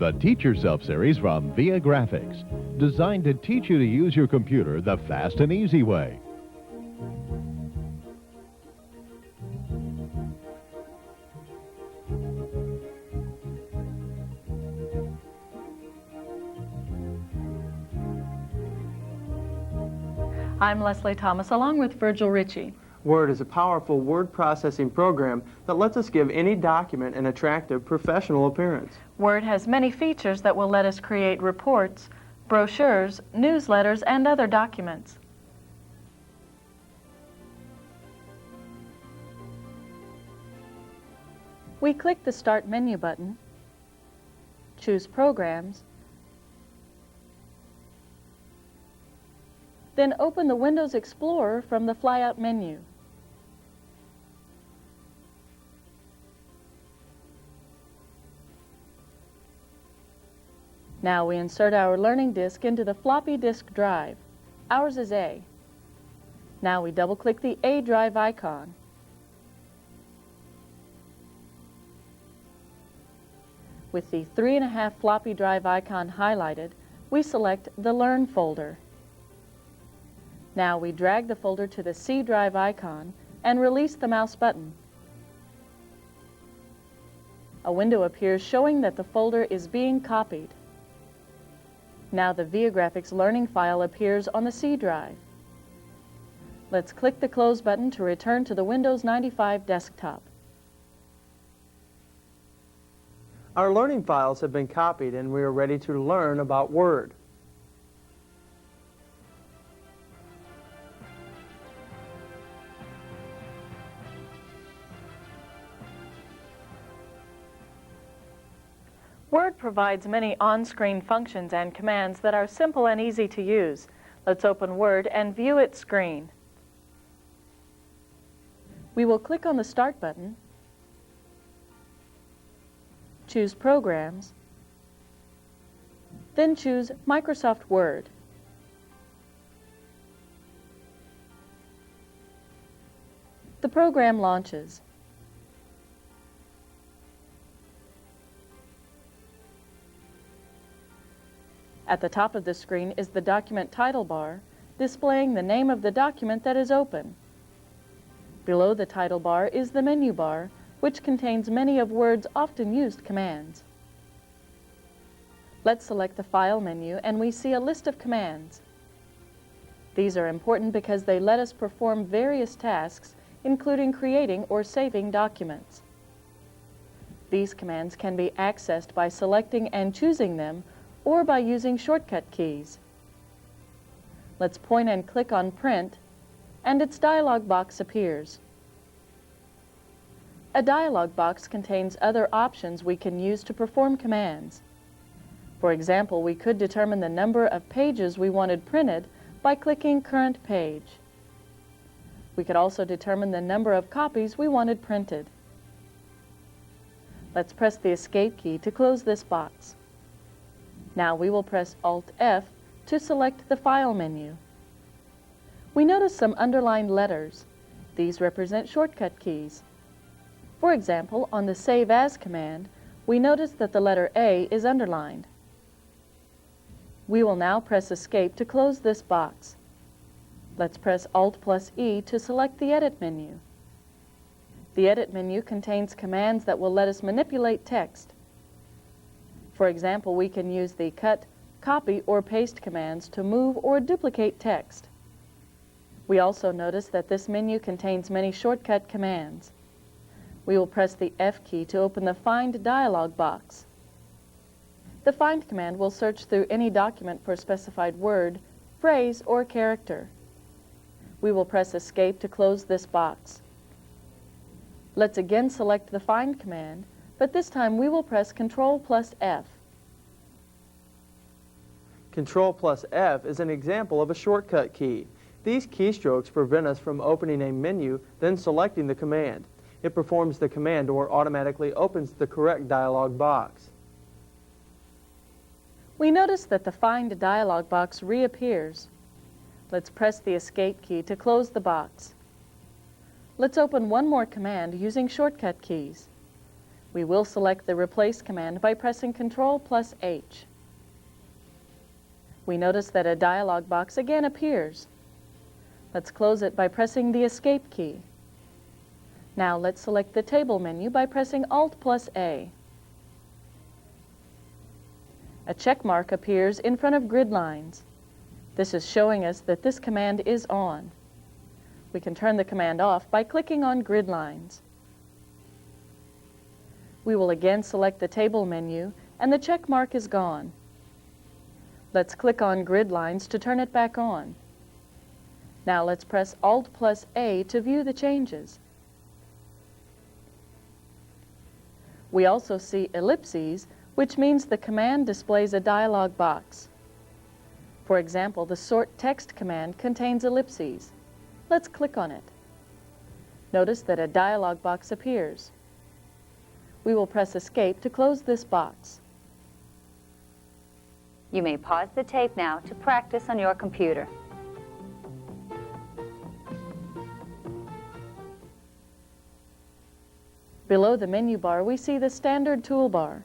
the Teach Yourself series from Viagrafix, designed to teach you to use your computer the fast and easy way. I'm Leslie Thomas along with Virgil Ritchie. Word is a powerful word processing program that lets us give any document an attractive professional appearance. Word has many features that will let us create reports, brochures, newsletters, and other documents. We click the Start menu button, choose Programs, then open the Windows Explorer from the flyout menu. Now we insert our learning disk into the floppy disk drive. Ours is A. Now we double-click the A drive icon. With the 3.5 floppy drive icon highlighted, we select the Learn folder. Now we drag the folder to the C drive icon and release the mouse button. A window appears showing that the folder is being copied. Now the Viagrafix learning file appears on the C drive. Let's click the Close button to return to the Windows 95 desktop. Our learning files have been copied and we are ready to learn about Word. Word provides many on-screen functions and commands that are simple and easy to use. Let's open Word and view its screen. We will click on the Start button, choose Programs, then choose Microsoft Word. The program launches. At the top of the screen is the document title bar, displaying the name of the document that is open. Below the title bar is the menu bar, which contains many of Word's often used commands. Let's select the File menu and we see a list of commands. These are important because they let us perform various tasks, including creating or saving documents. These commands can be accessed by selecting and choosing them or by using shortcut keys. Let's point and click on Print, and its dialog box appears. A dialog box contains other options we can use to perform commands. For example, we could determine the number of pages we wanted printed by clicking Current Page. We could also determine the number of copies we wanted printed. Let's press the Escape key to close this box. Now we will press Alt-F to select the File menu. We notice some underlined letters. These represent shortcut keys. For example, on the Save As command, we notice that the letter A is underlined. We will now press Escape to close this box. Let's press Alt+E to select the Edit menu. The Edit menu contains commands that will let us manipulate text. For example, we can use the Cut, Copy, or Paste commands to move or duplicate text. We also notice that this menu contains many shortcut commands. We will press the F key to open the Find dialog box. The Find command will search through any document for a specified word, phrase, or character. We will press Escape to close this box. Let's again select the Find command, but this time we will press Ctrl+F. Ctrl+F is an example of a shortcut key. These keystrokes prevent us from opening a menu, then selecting the command. It performs the command or automatically opens the correct dialog box. We notice that the Find dialog box reappears. Let's press the Escape key to close the box. Let's open one more command using shortcut keys. We will select the Replace command by pressing Ctrl+H. We notice that a dialog box again appears. Let's close it by pressing the Escape key. Now let's select the Table menu by pressing Alt+A. A check mark appears in front of grid lines. This is showing us that this command is on. We can turn the command off by clicking on grid lines. We will again select the Table menu, and the check mark is gone. Let's click on grid lines to turn it back on. Now let's press Alt+A to view the changes. We also see ellipses, which means the command displays a dialog box. For example, the Sort Text command contains ellipses. Let's click on it. Notice that a dialog box appears. We will press Escape to close this box. You may pause the tape now to practice on your computer. Below the menu bar, we see the Standard Toolbar.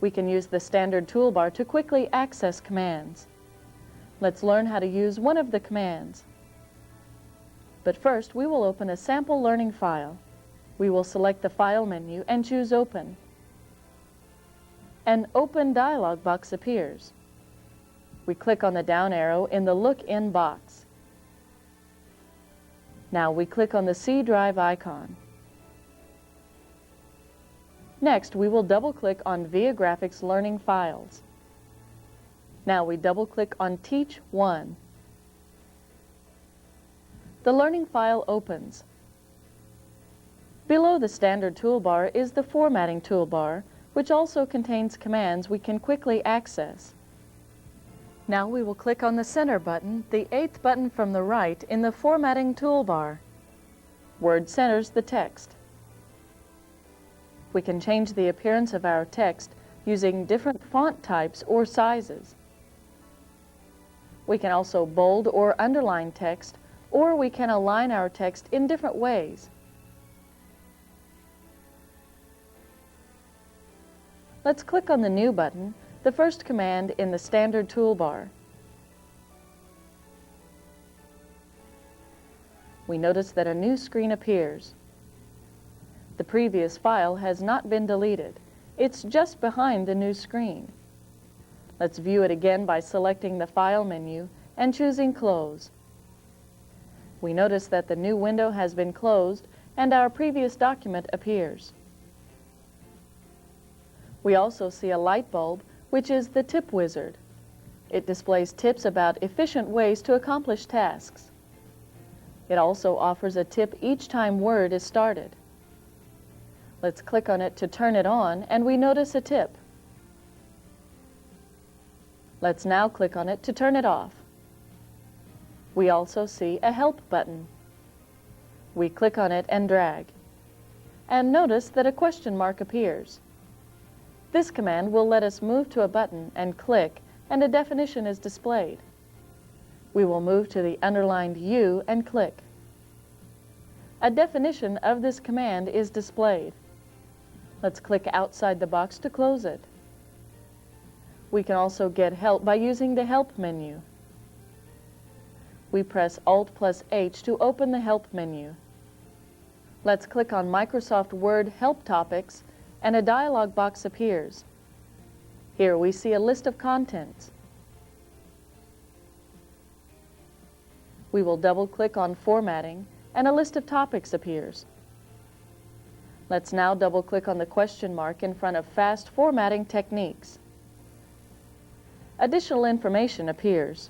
We can use the Standard Toolbar to quickly access commands. Let's learn how to use one of the commands. But first, we will open a sample learning file. We will select the File menu and choose Open. An Open dialog box appears. We click on the down arrow in the Look In box. Now we click on the C drive icon. Next, we will double-click on Viagrafix Learning Files. Now we double-click on Teach 1. The learning file opens. Below the Standard Toolbar is the Formatting Toolbar, which also contains commands we can quickly access. Now we will click on the Center button, the 8th button from the right in the Formatting Toolbar. Word centers the text. We can change the appearance of our text using different font types or sizes. We can also bold or underline text, or we can align our text in different ways. Let's click on the New button, the first command in the Standard Toolbar. We notice that a new screen appears. The previous file has not been deleted. It's just behind the new screen. Let's view it again by selecting the File menu and choosing Close. We notice that the new window has been closed and our previous document appears. We also see a light bulb, which is the Tip Wizard. It displays tips about efficient ways to accomplish tasks. It also offers a tip each time Word is started. Let's click on it to turn it on, and we notice a tip. Let's now click on it to turn it off. We also see a Help button. We click on it and drag. And notice that a question mark appears. This command will let us move to a button and click, and a definition is displayed. We will move to the underlined U and click. A definition of this command is displayed. Let's click outside the box to close it. We can also get help by using the Help menu. We press Alt+H to open the Help menu. Let's click on Microsoft Word Help Topics, and a dialog box appears. Here we see a list of contents. We will double-click on Formatting, and a list of topics appears. Let's now double-click on the question mark in front of Fast Formatting Techniques. Additional information appears.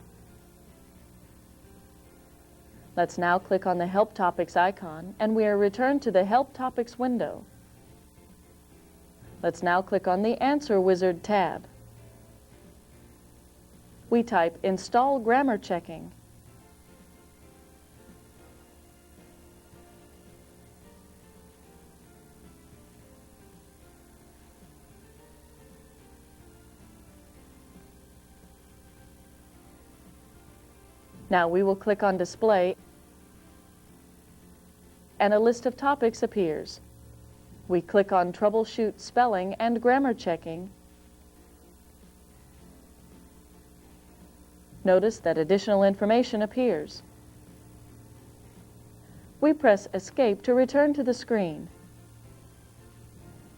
Let's now click on the Help Topics icon, and we are returned to the Help Topics window. Let's now click on the Answer Wizard tab. We type Install Grammar Checking. Now we will click on Display, and a list of topics appears. We click on Troubleshoot Spelling and Grammar Checking. Notice that additional information appears. We press Escape to return to the screen.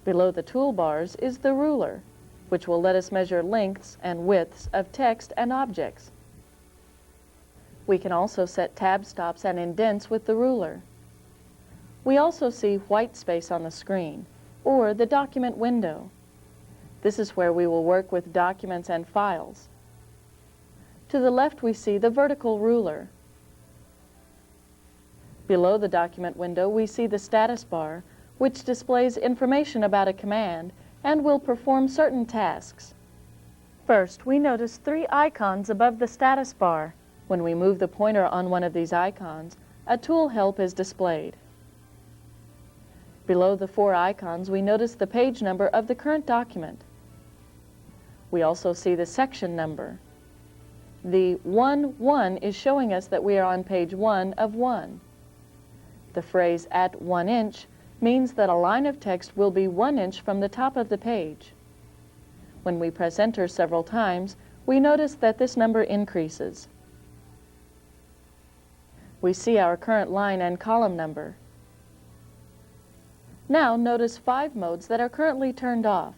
Below the toolbars is the ruler, which will let us measure lengths and widths of text and objects. We can also set tab stops and indents with the ruler. We also see white space on the screen, or the document window. This is where we will work with documents and files. To the left we see the vertical ruler. Below the document window we see the status bar, which displays information about a command and will perform certain tasks. First, we notice 3 icons above the status bar. When we move the pointer on one of these icons, a tool help is displayed. Below the 4 icons, we notice the page number of the current document. We also see the section number. The 1-1 is showing us that we are on page 1 of 1. The phrase "at 1 inch" means that a line of text will be 1 inch from the top of the page. When we press Enter several times, we notice that this number increases. We see our current line and column number. Now notice 5 modes that are currently turned off.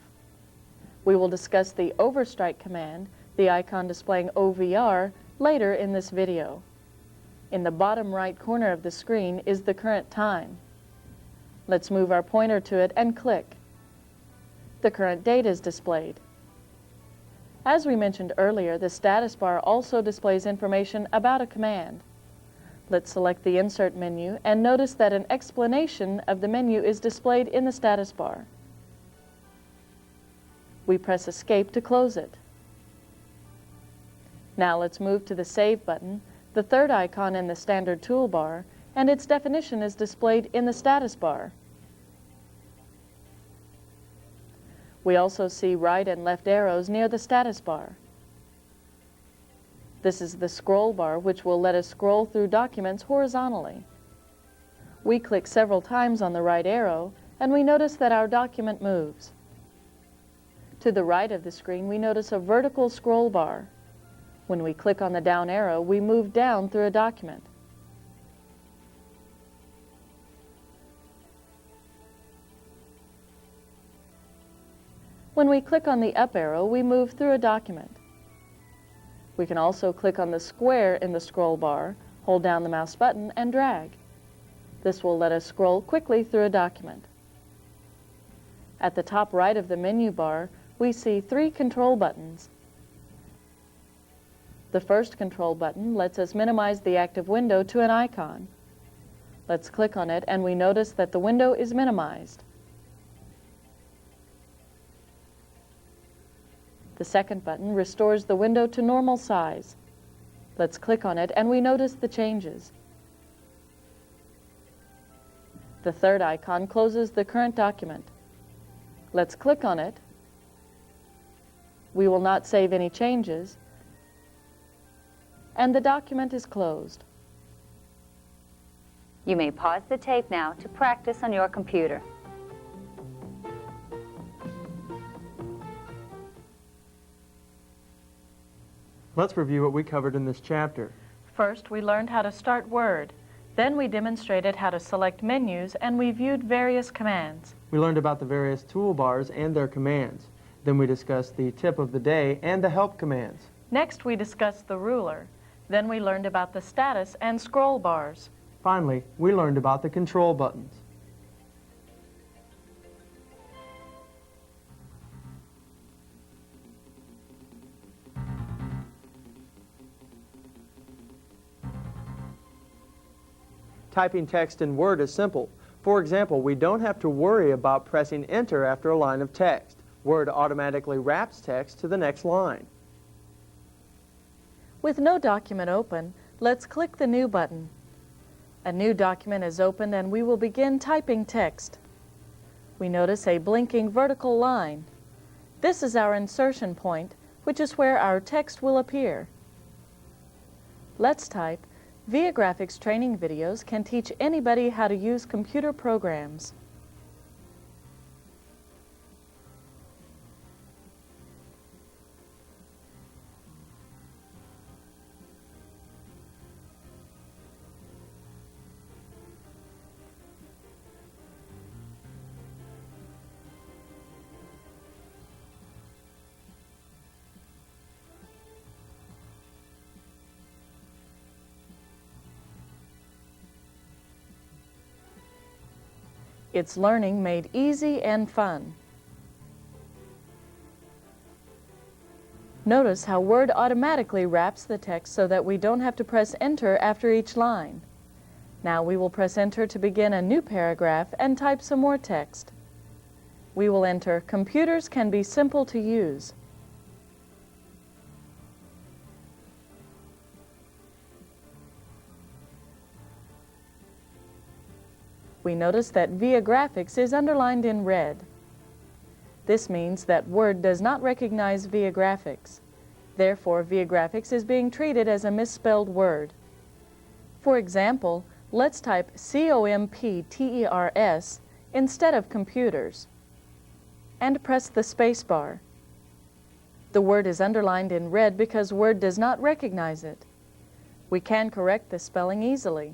We will discuss the overstrike command, the icon displaying OVR, later in this video. In the bottom right corner of the screen is the current time. Let's move our pointer to it and click. The current date is displayed. As we mentioned earlier, the status bar also displays information about a command. Let's select the Insert menu and notice that an explanation of the menu is displayed in the status bar. We press Escape to close it. Now let's move to the Save button, the 3rd icon in the standard toolbar, and its definition is displayed in the status bar. We also see right and left arrows near the status bar. This is the scroll bar, which will let us scroll through documents horizontally. We click several times on the right arrow, and we notice that our document moves. To the right of the screen, we notice a vertical scroll bar. When we click on the down arrow, we move down through a document. When we click on the up arrow, we move through a document. We can also click on the square in the scroll bar, hold down the mouse button, and drag. This will let us scroll quickly through a document. At the top right of the menu bar, we see 3 control buttons. The first control button lets us minimize the active window to an icon. Let's click on it and we notice that the window is minimized. The second button restores the window to normal size. Let's click on it and we notice the changes. The third icon closes the current document. Let's click on it. We will not save any changes, and the document is closed. You may pause the tape now to practice on your computer. Let's review what we covered in this chapter. First, we learned how to start Word. Then we demonstrated how to select menus, and we viewed various commands. We learned about the various toolbars and their commands. Then we discussed the tip of the day and the help commands. Next, we discussed the ruler. Then we learned about the status and scroll bars. Finally, we learned about the control buttons. Typing text in Word is simple. For example, we don't have to worry about pressing Enter after a line of text. Word automatically wraps text to the next line. With no document open, let's click the New button. A new document is opened and we will begin typing text. We notice a blinking vertical line. This is our insertion point, which is where our text will appear. Let's type, Viagrafix training videos can teach anybody how to use computer programs. It's learning made easy and fun. Notice how Word automatically wraps the text so that we don't have to press Enter after each line. Now we will press Enter to begin a new paragraph and type some more text. We will enter, "Computers can be simple to use." We notice that Viagrafix is underlined in red. This means that Word does not recognize Viagrafix. Therefore, Viagrafix is being treated as a misspelled word. For example, let's type COMPTERS instead of computers, and press the space bar. The word is underlined in red because Word does not recognize it. We can correct this spelling easily.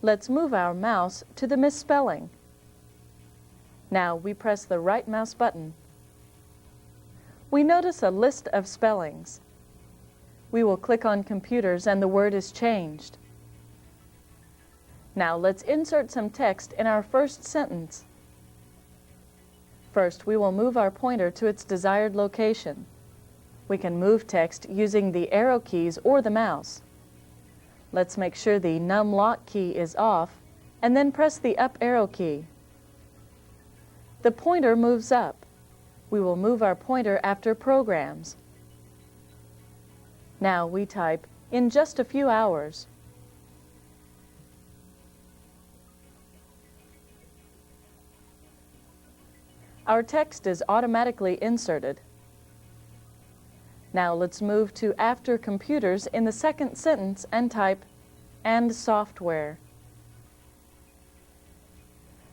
Let's move our mouse to the misspelling. Now we press the right mouse button. We notice a list of spellings. We will click on computers and the word is changed. Now let's insert some text in our first sentence. First, we will move our pointer to its desired location. We can move text using the arrow keys or the mouse. Let's make sure the num lock key is off and then press the up arrow key. The pointer moves up. We will move our pointer after Programs. Now we type, "In just a few hours." Our text is automatically inserted. Now let's move to after computers in the second sentence and type, "and software."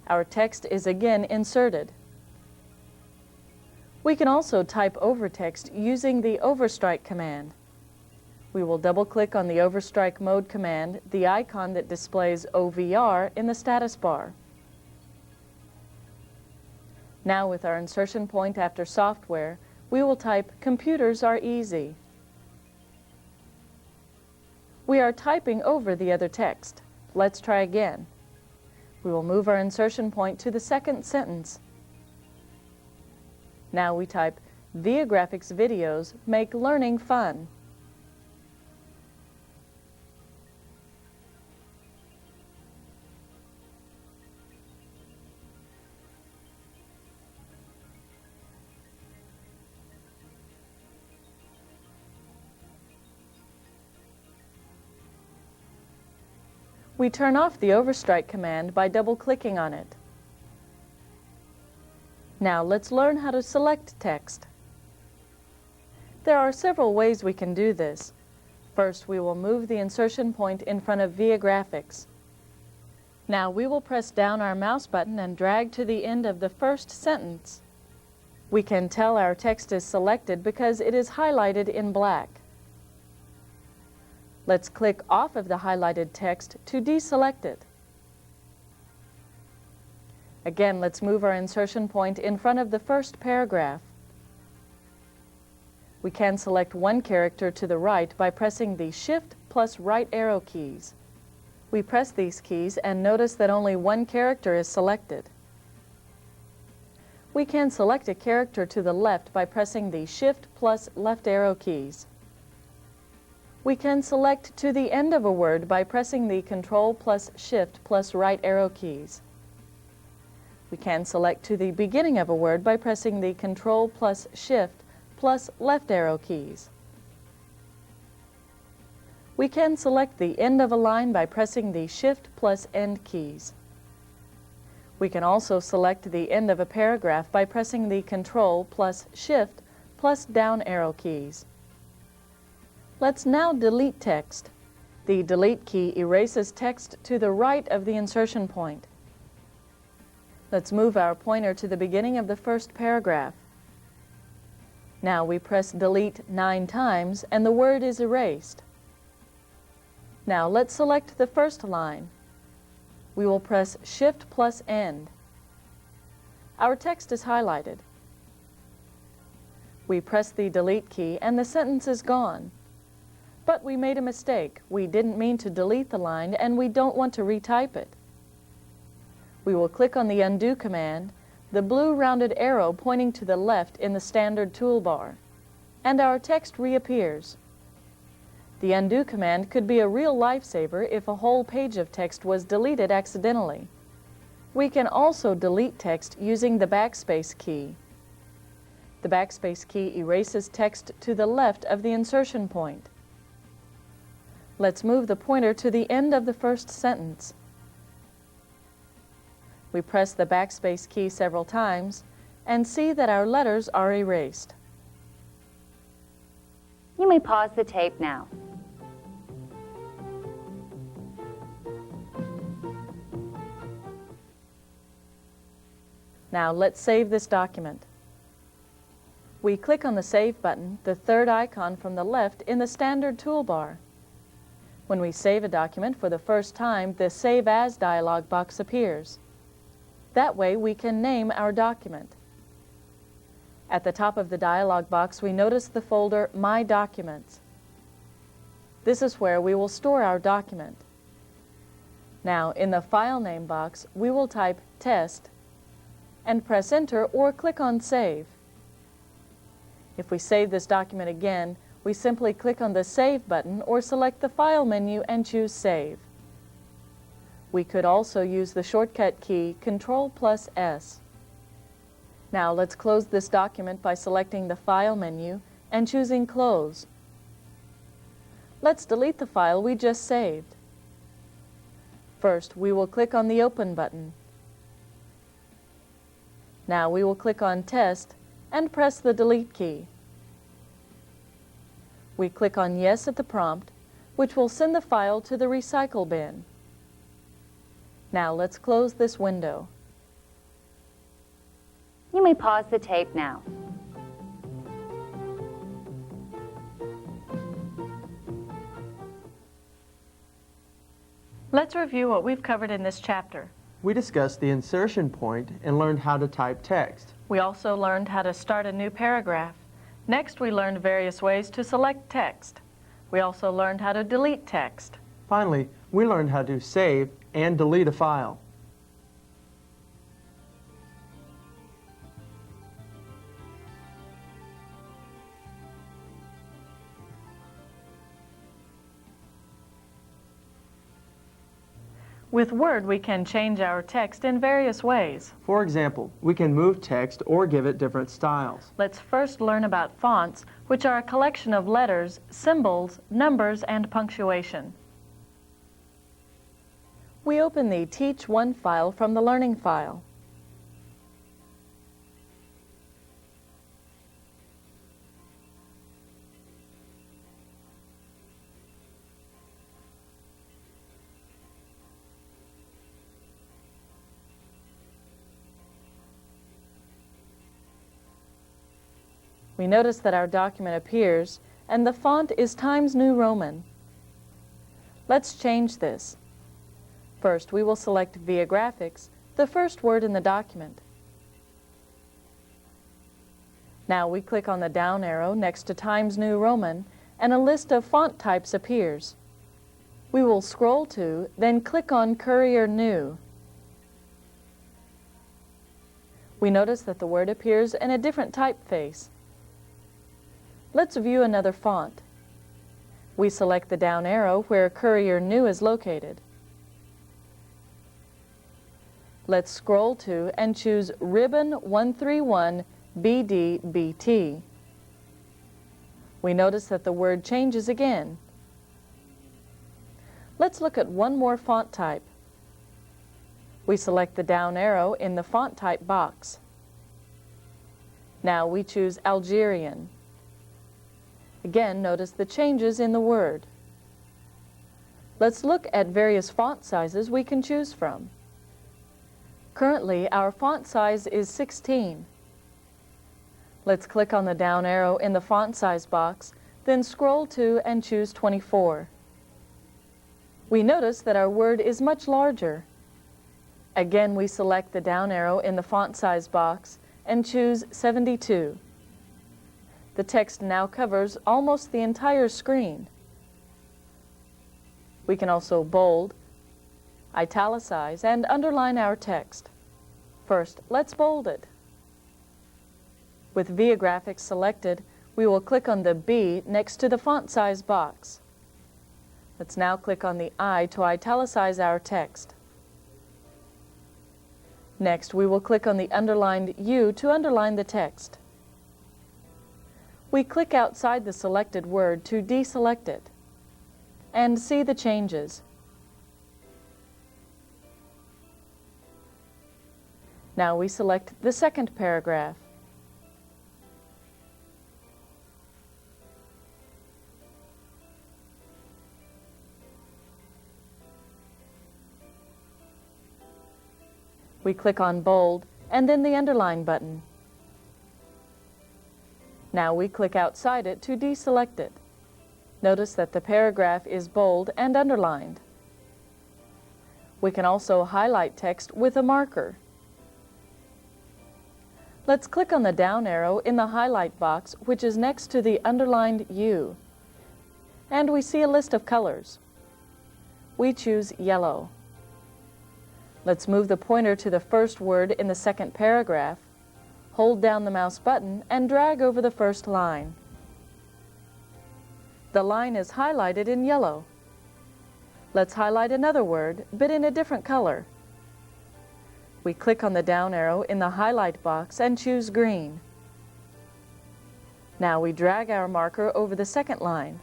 Our text is again inserted. We can also type over text using the overstrike command. We will double-click on the overstrike mode command, the icon that displays OVR in the status bar. Now with our insertion point after software, we will type, "Computers are easy." We are typing over the other text. Let's try again. We will move our insertion point to the second sentence. Now we type, "Viagrafix videos make learning fun." We turn off the overstrike command by double-clicking on it. Now let's learn how to select text. There are several ways we can do this. First, we will move the insertion point in front of Viagrafix. Now we will press down our mouse button and drag to the end of the first sentence. We can tell our text is selected because it is highlighted in black. Let's click off of the highlighted text to deselect it. Again, let's move our insertion point in front of the first paragraph. We can select one character to the right by pressing the Shift plus right arrow keys. We press these keys and notice that only one character is selected. We can select a character to the left by pressing the Shift plus left arrow keys. We can select to the end of a word by pressing the Control plus Shift plus right arrow keys. We can select to the beginning of a word by pressing the Control plus Shift plus left arrow keys. We can select the end of a line by pressing the Shift plus End keys. We can also select the end of a paragraph by pressing the Control plus Shift plus down arrow keys. Let's now delete text. The Delete key erases text to the right of the insertion point. Let's move our pointer to the beginning of the first paragraph. Now we press Delete 9 times and the word is erased. Now let's select the first line. We will press Shift plus End. Our text is highlighted. We press the Delete key and the sentence is gone. But we made a mistake. We didn't mean to delete the line and we don't want to retype it. We will click on the Undo command, the blue rounded arrow pointing to the left in the standard toolbar, and our text reappears. The Undo command could be a real lifesaver if a whole page of text was deleted accidentally. We can also delete text using the backspace key. The backspace key erases text to the left of the insertion point. Let's move the pointer to the end of the first sentence. We press the backspace key several times and see that our letters are erased. You may pause the tape now. Now let's save this document. We click on the Save button, the third icon from the left in the standard toolbar. When we save a document for the first time, the Save As dialog box appears. That way we can name our document. At the top of the dialog box, we notice the folder My Documents. This is where we will store our document. Now, in the File Name box, we will type Test and press Enter or click on Save. If we save this document again, we simply click on the Save button or select the File menu and choose Save. We could also use the shortcut key Ctrl+S. Now let's close this document by selecting the File menu and choosing Close. Let's delete the file we just saved. First, we will click on the Open button. Now we will click on Test and press the Delete key. We click on Yes at the prompt, which will send the file to the recycle bin. Now let's close this window. You may pause the tape now. Let's review what we've covered in this chapter. We discussed the insertion point and learned how to type text. We also learned how to start a new paragraph. Next, we learned various ways to select text. We also learned how to delete text. Finally, we learned how to save and delete a file. With Word, we can change our text in various ways. For example, we can move text or give it different styles. Let's first learn about fonts, which are a collection of letters, symbols, numbers, and punctuation. We open the Teach 1 file from the Learning file. We notice that our document appears, and the font is Times New Roman. Let's change this. First, we will select Viagrafix, the first word in the document. Now we click on the down arrow next to Times New Roman, and a list of font types appears. We will scroll to, then click on Courier New. We notice that the word appears in a different typeface. Let's view another font. We select the down arrow where Courier New is located. Let's scroll to and choose Ribbon 131 BDBT. We notice that the word changes again. Let's look at one more font type. We select the down arrow in the font type box. Now we choose Algerian. Again, notice the changes in the word. Let's look at various font sizes we can choose from. Currently, our font size is 16. Let's click on the down arrow in the font size box, then scroll to and choose 24. We notice that our word is much larger. Again, we select the down arrow in the font size box and choose 72. The text now covers almost the entire screen. We can also bold, italicize, and underline our text. First, let's bold it. With Viagrafix selected, we will click on the B next to the font size box. Let's now click on the I to italicize our text. Next, we will click on the underlined U to underline the text. We click outside the selected word to deselect it and see the changes. Now we select the second paragraph. We click on Bold and then the Underline button. Now we click outside it to deselect it. Notice that the paragraph is bold and underlined. We can also highlight text with a marker. Let's click on the down arrow in the highlight box, which is next to the underlined U. And we see a list of colors. We choose yellow. Let's move the pointer to the first word in the second paragraph, hold down the mouse button, and drag over the first line. The line is highlighted in yellow. Let's highlight another word, but in a different color. We click on the down arrow in the highlight box and choose green. Now we drag our marker over the second line.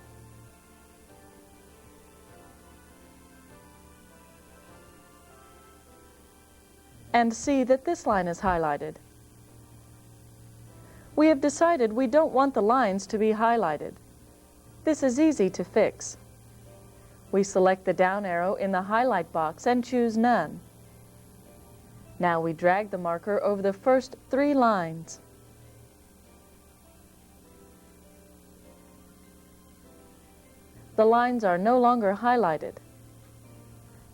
And see that this line is highlighted. We have decided we don't want the lines to be highlighted. This is easy to fix. We select the down arrow in the highlight box and choose None. Now we drag the marker over the first 3 lines. The lines are no longer highlighted.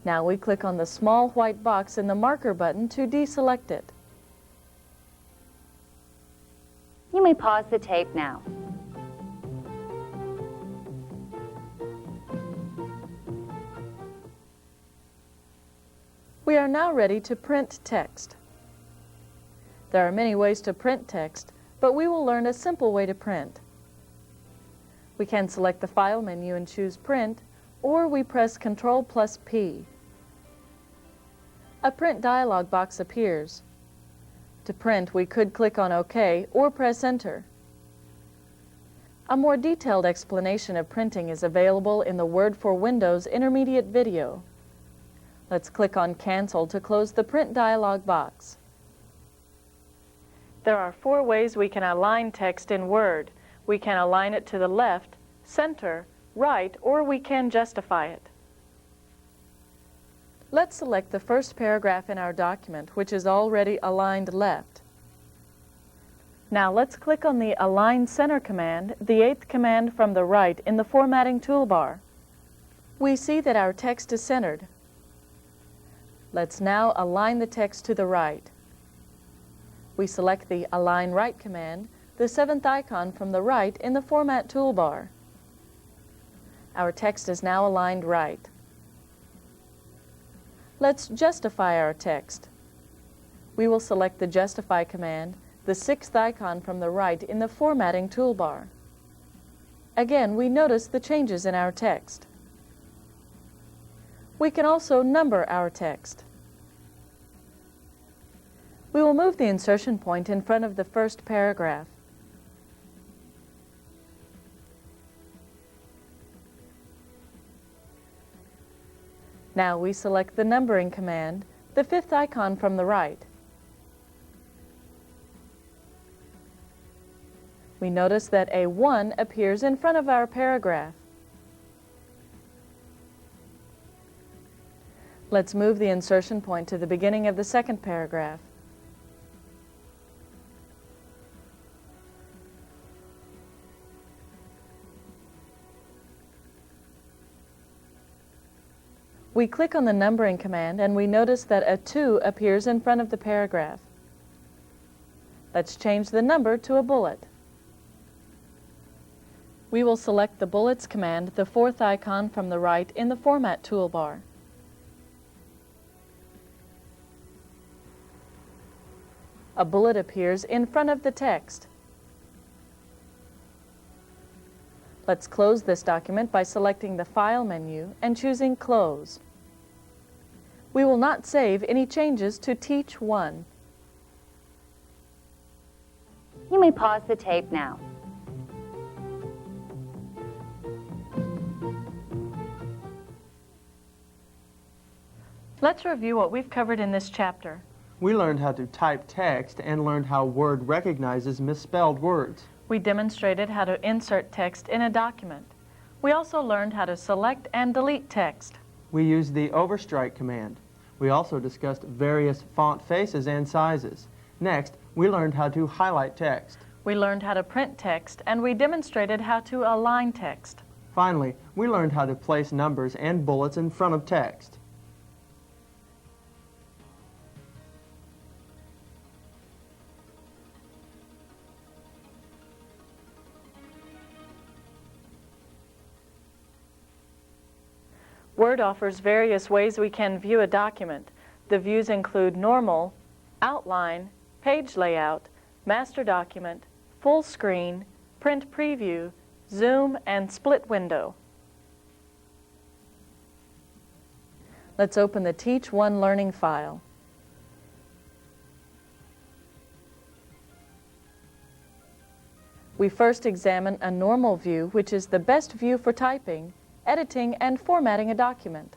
Now we click on the small white box in the marker button to deselect it. You may pause the tape now. We are now ready to print text. There are many ways to print text, but we will learn a simple way to print. We can select the File menu and choose Print, or we press Ctrl+P. A print dialog box appears. To print, we could click on OK or press Enter. A more detailed explanation of printing is available in the Word for Windows intermediate video. Let's click on Cancel to close the print dialog box. There are 4 ways we can align text in Word. We can align it to the left, center, right, or we can justify it. Let's select the first paragraph in our document, which is already aligned left. Now let's click on the Align Center command, the 8th command from the right in the formatting toolbar. We see that our text is centered. Let's now align the text to the right. We select the Align Right command, the 7th icon from the right in the Format toolbar. Our text is now aligned right. Let's justify our text. We will select the Justify command, the 6th icon from the right in the Formatting toolbar. Again, we notice the changes in our text. We can also number our text. We will move the insertion point in front of the first paragraph. Now we select the numbering command, the 5th icon from the right. We notice that a 1 appears in front of our paragraph. Let's move the insertion point to the beginning of the second paragraph. We click on the numbering command and we notice that a 2 appears in front of the paragraph. Let's change the number to a bullet. We will select the Bullets command, the 4th icon from the right in the Format toolbar. A bullet appears in front of the text. Let's close this document by selecting the File menu and choosing Close. We will not save any changes to Teach 1. You may pause the tape now. Let's review what we've covered in this chapter. We learned how to type text and learned how Word recognizes misspelled words. We demonstrated how to insert text in a document. We also learned how to select and delete text. We used the overstrike command. We also discussed various font faces and sizes. Next, we learned how to highlight text. We learned how to print text, and we demonstrated how to align text. Finally, we learned how to place numbers and bullets in front of text. Word offers various ways we can view a document. The views include Normal, Outline, Page Layout, Master Document, Full Screen, Print Preview, Zoom, and Split Window. Let's open the Teach 1 learning file. We first examine a normal view, which is the best view for typing, editing, and formatting a document.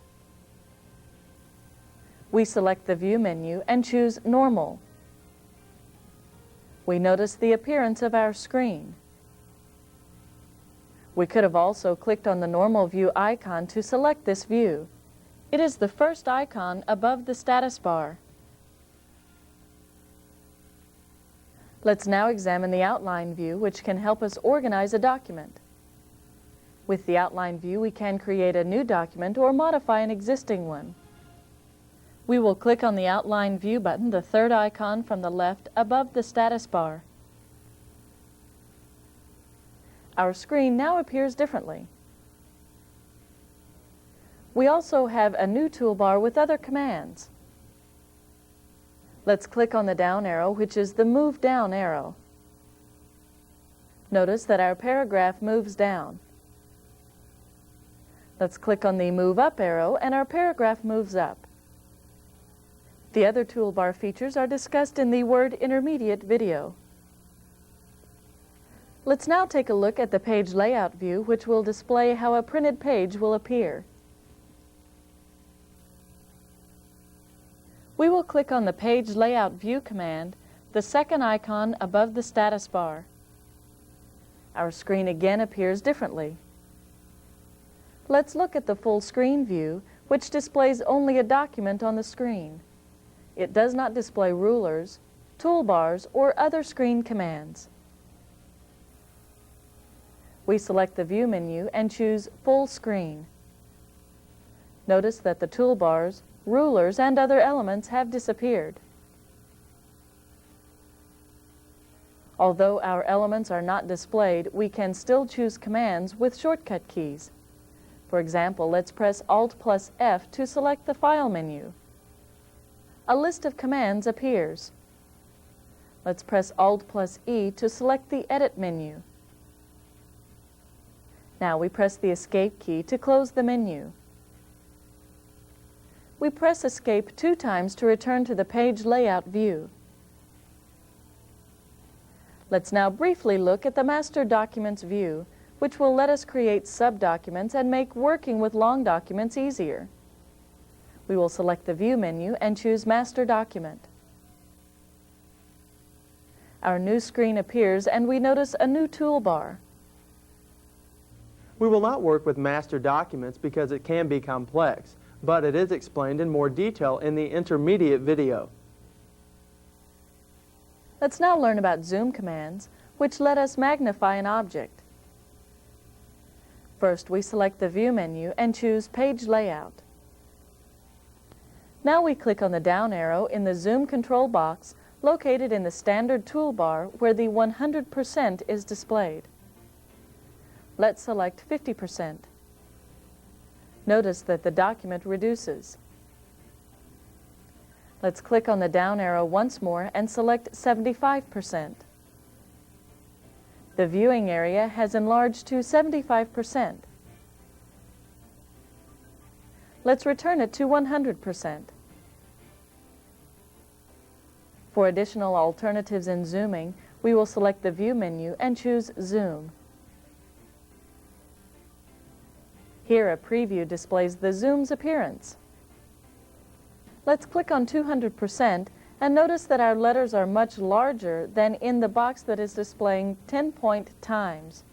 We select the View menu and choose Normal. We notice the appearance of our screen. We could have also clicked on the Normal View icon to select this view. It is the first icon above the status bar. Let's now examine the Outline view, which can help us organize a document. With the Outline view, we can create a new document or modify an existing one. We will click on the Outline View button, the third icon from the left above the status bar. Our screen now appears differently. We also have a new toolbar with other commands. Let's click on the down arrow, which is the Move Down arrow. Notice that our paragraph moves down. Let's click on the Move Up arrow and our paragraph moves up. The other toolbar features are discussed in the Word Intermediate video. Let's now take a look at the Page Layout view, which will display how a printed page will appear. We will click on the Page Layout View command, the second icon above the status bar. Our screen again appears differently. Let's look at the full screen view, which displays only a document on the screen. It does not display rulers, toolbars, or other screen commands. We select the View menu and choose Full Screen. Notice that the toolbars, rulers, and other elements have disappeared. Although our elements are not displayed, we can still choose commands with shortcut keys. For example, let's press Alt+F to select the File menu. A list of commands appears. Let's press Alt+E to select the Edit menu. Now we press the Escape key to close the menu. We press Escape 2 times to return to the Page Layout view. Let's now briefly look at the Master Documents view, which will let us create subdocuments and make working with long documents easier. We will select the View menu and choose Master Document. Our new screen appears and we notice a new toolbar. We will not work with master documents because it can be complex, but it is explained in more detail in the intermediate video. Let's now learn about zoom commands, which let us magnify an object. First, we select the View menu and choose Page Layout. Now we click on the down arrow in the Zoom control box located in the standard toolbar where the 100% is displayed. Let's select 50%. Notice that the document reduces. Let's click on the down arrow once more and select 75%. The viewing area has enlarged to 75%. Let's return it to 100%. For additional alternatives in zooming, we will select the View menu and choose Zoom. Here, a preview displays the zoom's appearance. Let's click on 200% and notice that our letters are much larger than in the box that is displaying 10-point times.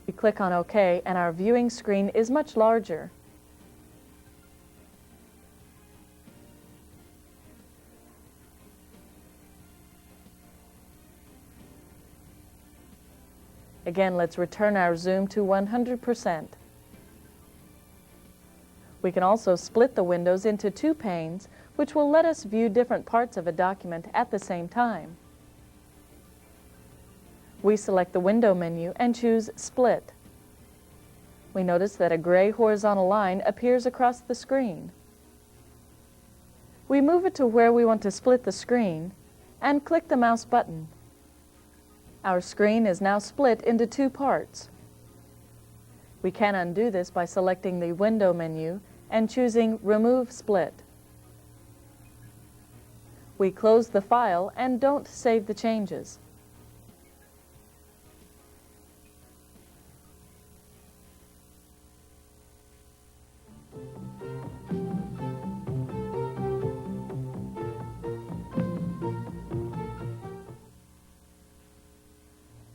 We click on OK and our viewing screen is much larger. Again, let's return our zoom to 100%. We can also split the windows into two panes, which will let us view different parts of a document at the same time. We select the Window menu and choose Split. We notice that a gray horizontal line appears across the screen. We move it to where we want to split the screen and click the mouse button. Our screen is now split into two parts. We can undo this by selecting the Window menu and choosing Remove Split. We close the file and don't save the changes.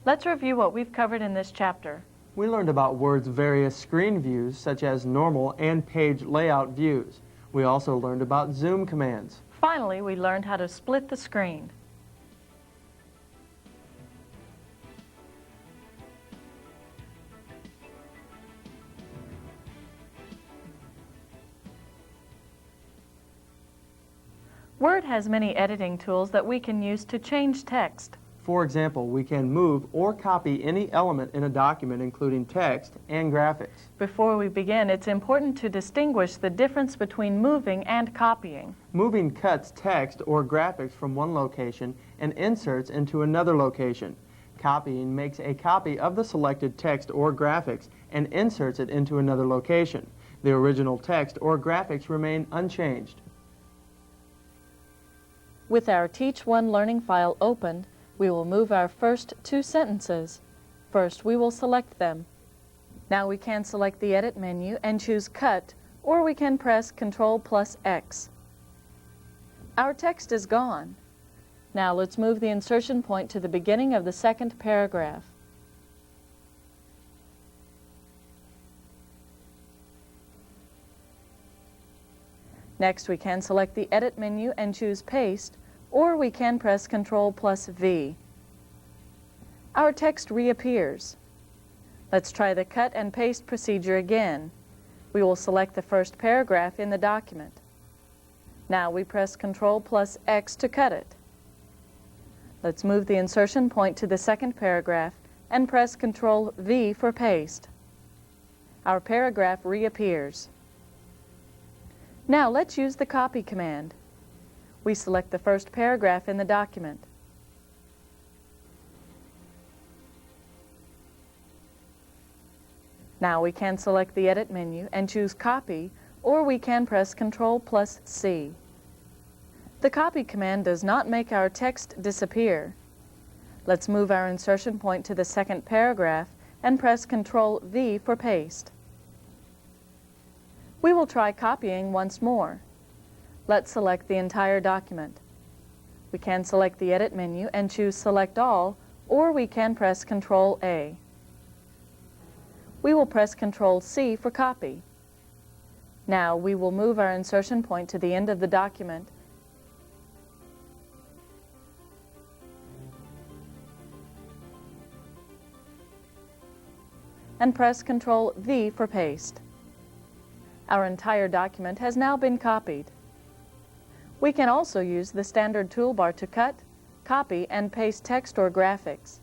Let's review what we've covered in this chapter. We learned about Word's various screen views, such as normal and page layout views. We also learned about zoom commands. Finally, we learned how to split the screen. Word has many editing tools that we can use to change text. For example, we can move or copy any element in a document, including text and graphics. Before we begin, it's important to distinguish the difference between moving and copying. Moving cuts text or graphics from one location and inserts into another location. Copying makes a copy of the selected text or graphics and inserts it into another location. The original text or graphics remain unchanged. With our Teach 1 learning file opened, we will move our first two sentences. First, we will select them. Now we can select the Edit menu and choose Cut, or we can press Ctrl+X. Our text is gone. Now let's move the insertion point to the beginning of the second paragraph. Next, we can select the Edit menu and choose Paste, or we can press Ctrl+V. Our text reappears. Let's try the cut and paste procedure again. We will select the first paragraph in the document. Now we press Ctrl+X to cut it. Let's move the insertion point to the second paragraph and press Ctrl+V for paste. Our paragraph reappears. Now let's use the Copy command. We select the first paragraph in the document. Now we can select the Edit menu and choose Copy, or we can press Ctrl+C. The Copy command does not make our text disappear. Let's move our insertion point to the second paragraph and press Ctrl+V for paste. We will try copying once more. Let's select the entire document. We can select the Edit menu and choose Select All, or we can press Ctrl+A. We will press Ctrl+C for copy. Now we will move our insertion point to the end of the document and press Ctrl+V for paste. Our entire document has now been copied. We can also use the standard toolbar to cut, copy, and paste text or graphics.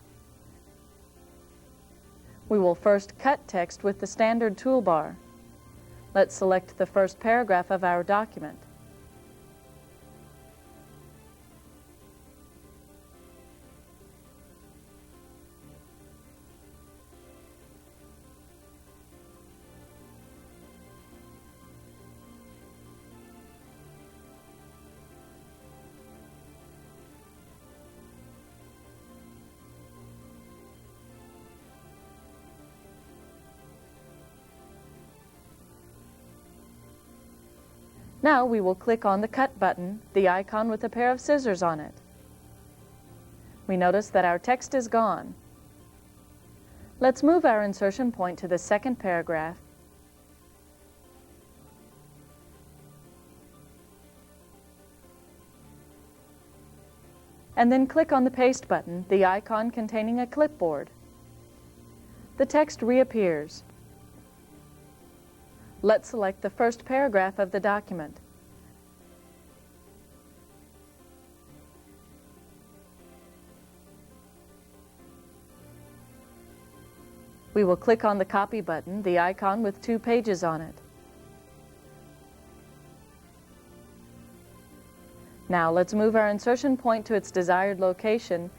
We will first cut text with the standard toolbar. Let's select the first paragraph of our document. Now we will click on the Cut button, the icon with a pair of scissors on it. We notice that our text is gone. Let's move our insertion point to the second paragraph and then click on the Paste button, the icon containing a clipboard. The text reappears. Let's select the first paragraph of the document. We will click on the Copy button, the icon with 2 pages on it. Now let's move our insertion point to its desired location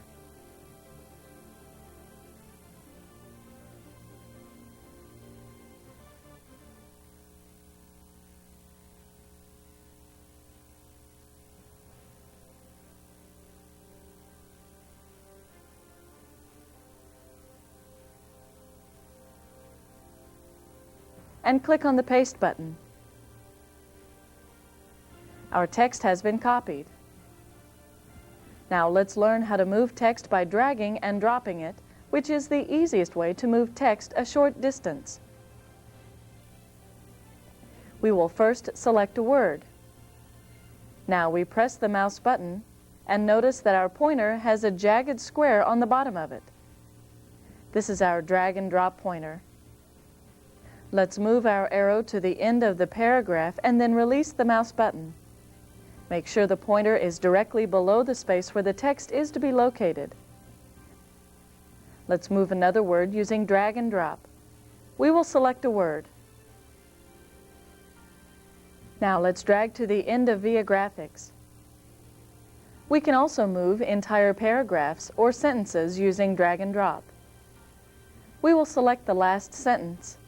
and click on the Paste button. Our text has been copied. Now let's learn how to move text by dragging and dropping it, which is the easiest way to move text a short distance. We will first select a word. Now we press the mouse button and notice that our pointer has a jagged square on the bottom of it. This is our drag and drop pointer. Let's move our arrow to the end of the paragraph and then release the mouse button. Make sure the pointer is directly below the space where the text is to be located. Let's move another word using drag and drop. We will select a word. Now let's drag to the end of Viagrafix. We can also move entire paragraphs or sentences using drag and drop. We will select the last sentence.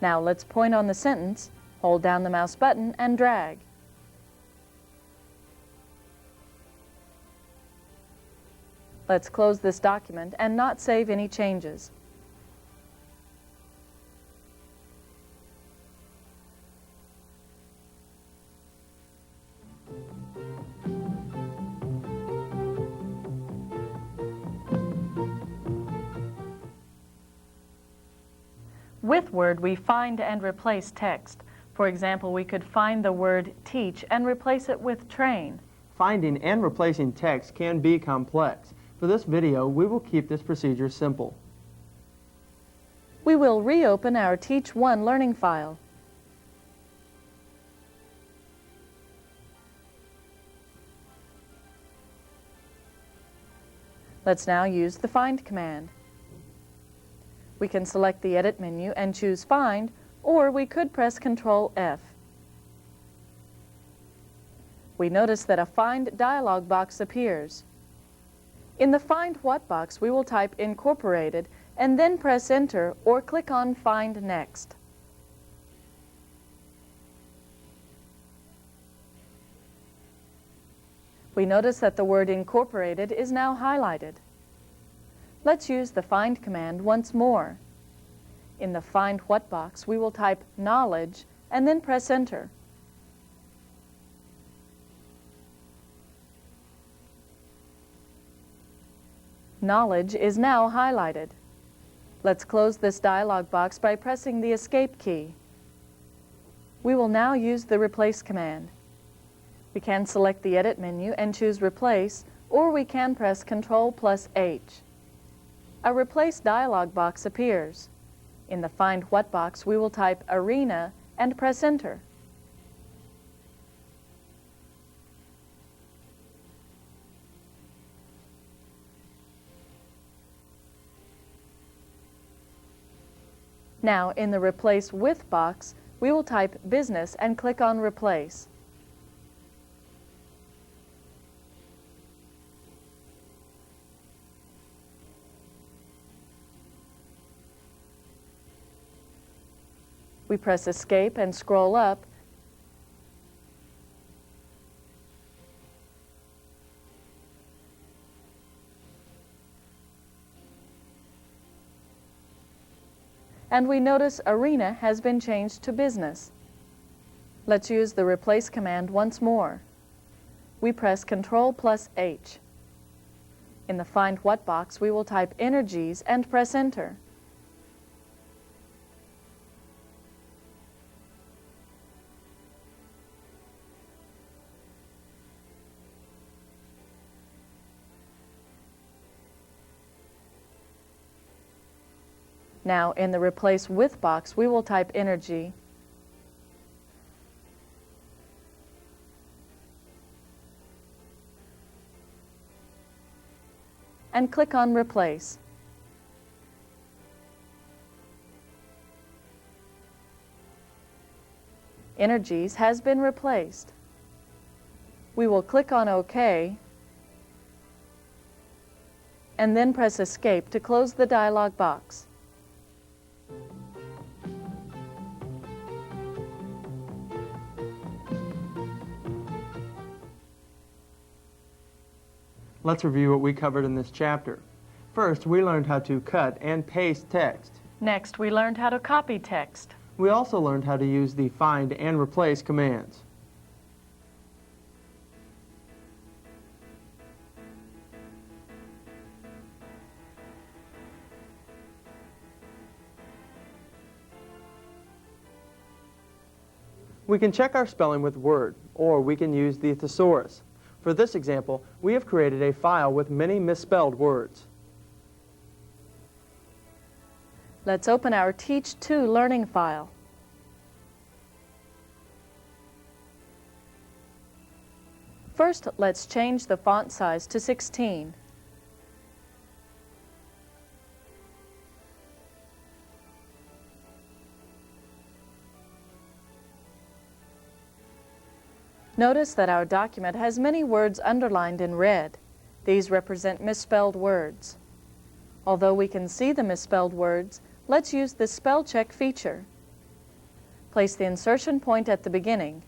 Now let's point on the sentence, hold down the mouse button, and drag. Let's close this document and not save any changes. With Word, we find and replace text. For example, we could find the word teach and replace it with train. Finding and replacing text can be complex. For this video, we will keep this procedure simple. We will reopen our Teach 1 learning file. Let's now use the Find command. We can select the Edit menu and choose Find, or we could press Ctrl F. We notice that a Find dialog box appears. In the Find What box, we will type Incorporated and then press Enter or click on Find Next. We notice that the word Incorporated is now highlighted. Let's use the Find command once more. In the Find What box, we will type Knowledge and then press Enter. Knowledge is now highlighted. Let's close this dialog box by pressing the Escape key. We will now use the Replace command. We can select the Edit menu and choose Replace, or we can press Ctrl+H. A Replace dialog box appears. In the Find What box, we will type Arena and press Enter. Now, in the Replace With box, we will type Business and click on Replace. We press Escape and scroll up. and we notice arena has been changed to business. Let's use the replace command once more. We press Ctrl+H. In the Find What box, we will type energies and press Enter. Now, in the Replace With box, we will type energy and click on Replace. Energies has been replaced. We will click on OK and then press Escape to close the dialog box. Let's review what we covered in this chapter. First, we learned how to cut and paste text. Next, we learned how to copy text. We also learned how to use the find and replace commands. We can check our spelling with Word, or we can use the thesaurus. For this example, we have created a file with many misspelled words. Let's open our Teach 2 learning file. First, let's change the font size to 16. Notice that our document has many words underlined in red. These represent misspelled words. Although we can see the misspelled words, let's use the spell check feature. Place the insertion point at the beginning.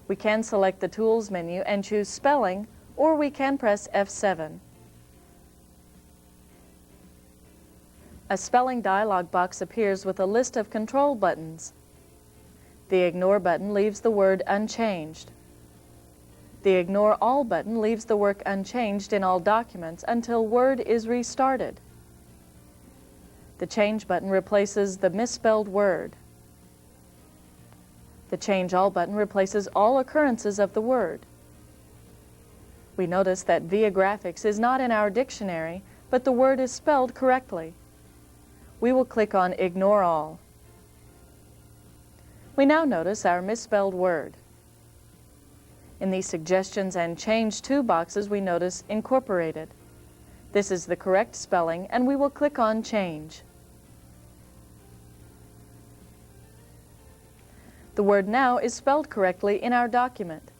We can select the Tools menu and choose Spelling, or we can press F7. A spelling dialog box appears with a list of control buttons. The Ignore button leaves the word unchanged. The Ignore All button leaves the work unchanged in all documents until Word is restarted. The Change button replaces the misspelled word. The Change All button replaces all occurrences of the word. We notice that Viagrafix is not in our dictionary, but the word is spelled correctly. We will click on Ignore All. We now notice our misspelled word. In the Suggestions and Change To boxes, we notice Incorporated. This is the correct spelling, and we will click on Change. The word now is spelled correctly in our document.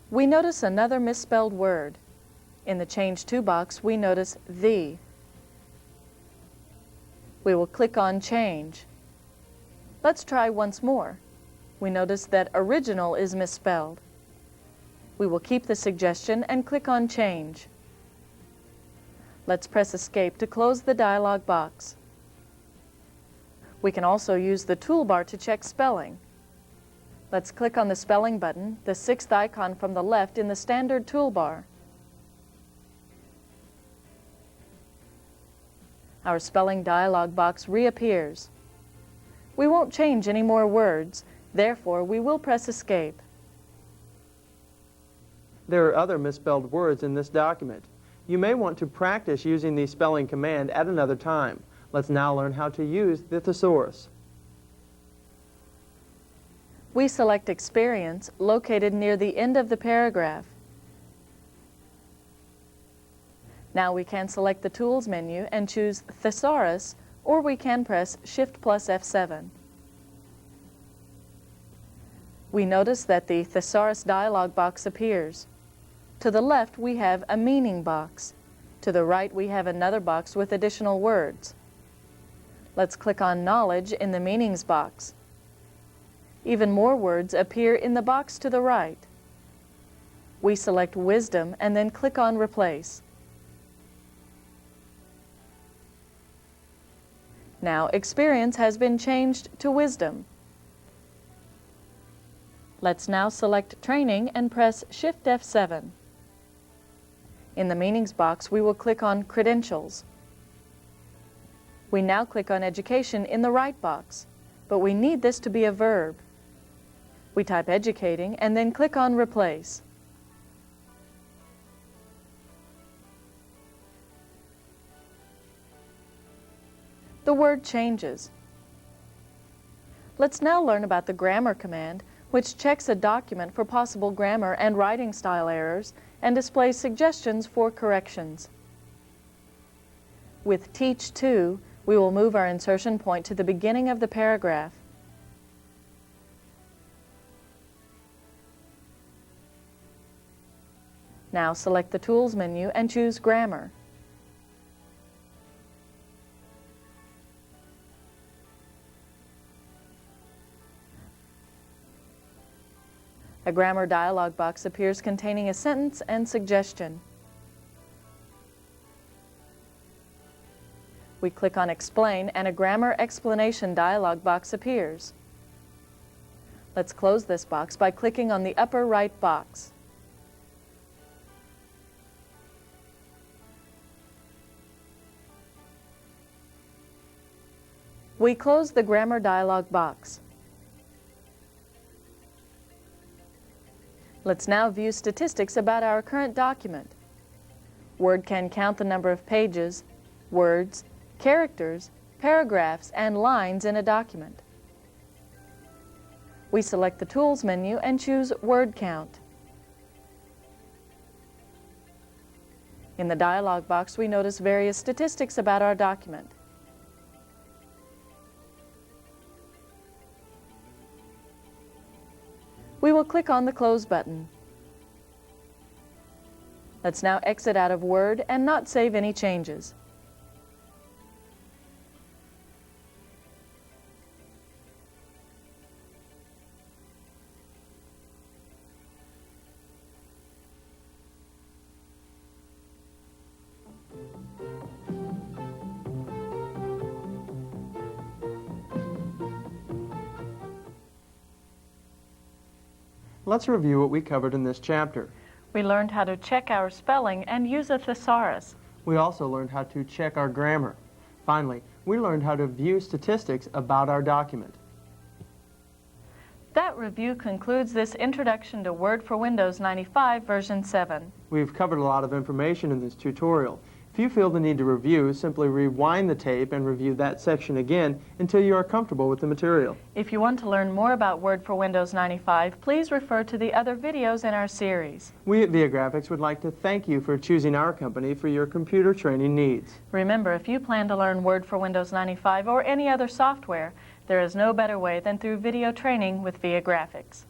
We notice another misspelled word. In the Change To box, we notice the. We will click on Change. Let's try once more. We notice that Original is misspelled. We will keep the suggestion and click on Change. Let's press Escape to close the dialog box. We can also use the toolbar to check spelling. Let's click on the Spelling button, the sixth icon from the left in the standard toolbar. Our spelling dialog box reappears. We won't change any more words, therefore we will press Escape. There are other misspelled words in this document. You may want to practice using the spelling command at another time. Let's now learn how to use the thesaurus. We select Experience, located near the end of the paragraph. Now we can select the Tools menu and choose Thesaurus, or we can press Shift plus F7. We notice that the Thesaurus dialog box appears. To the left, we have a meaning box. To the right, we have another box with additional words. Let's click on Knowledge in the Meanings box. Even more words appear in the box to the right. We select Wisdom and then click on Replace. Now, experience has been changed to wisdom. Let's now select Training and press Shift F7. In the Meanings box, we will click on Credentials. We now click on Education in the right box, but we need this to be a verb. We type Educating and then click on Replace. The word changes. Let's now learn about the Grammar command, which checks a document for possible grammar and writing style errors and displays suggestions for corrections. With Teach To, we will move our insertion point to the beginning of the paragraph. Now select the Tools menu and choose Grammar. A grammar dialog box appears containing a sentence and suggestion. We click on Explain and a grammar explanation dialog box appears. Let's close this box by clicking on the upper right box. We close the grammar dialog box. Let's now view statistics about our current document. Word can count the number of pages, words, characters, paragraphs, and lines in a document. We select the Tools menu and choose Word Count. In the dialog box, we notice various statistics about our document. We will click on the Close button. Let's now exit out of Word and not save any changes. Let's review what we covered in this chapter. We learned how to check our spelling and use a thesaurus. We also learned how to check our grammar. Finally, we learned how to view statistics about our document. That review concludes this Introduction to Word for Windows 95 version 7. We've covered a lot of information in this tutorial. If you feel the need to review, simply rewind the tape and review that section again until you are comfortable with the material. If you want to learn more about Word for Windows 95, please refer to the other videos in our series. We at Viagrafix would like to thank you for choosing our company for your computer training needs. Remember, if you plan to learn Word for Windows 95 or any other software, there is no better way than through video training with Viagrafix.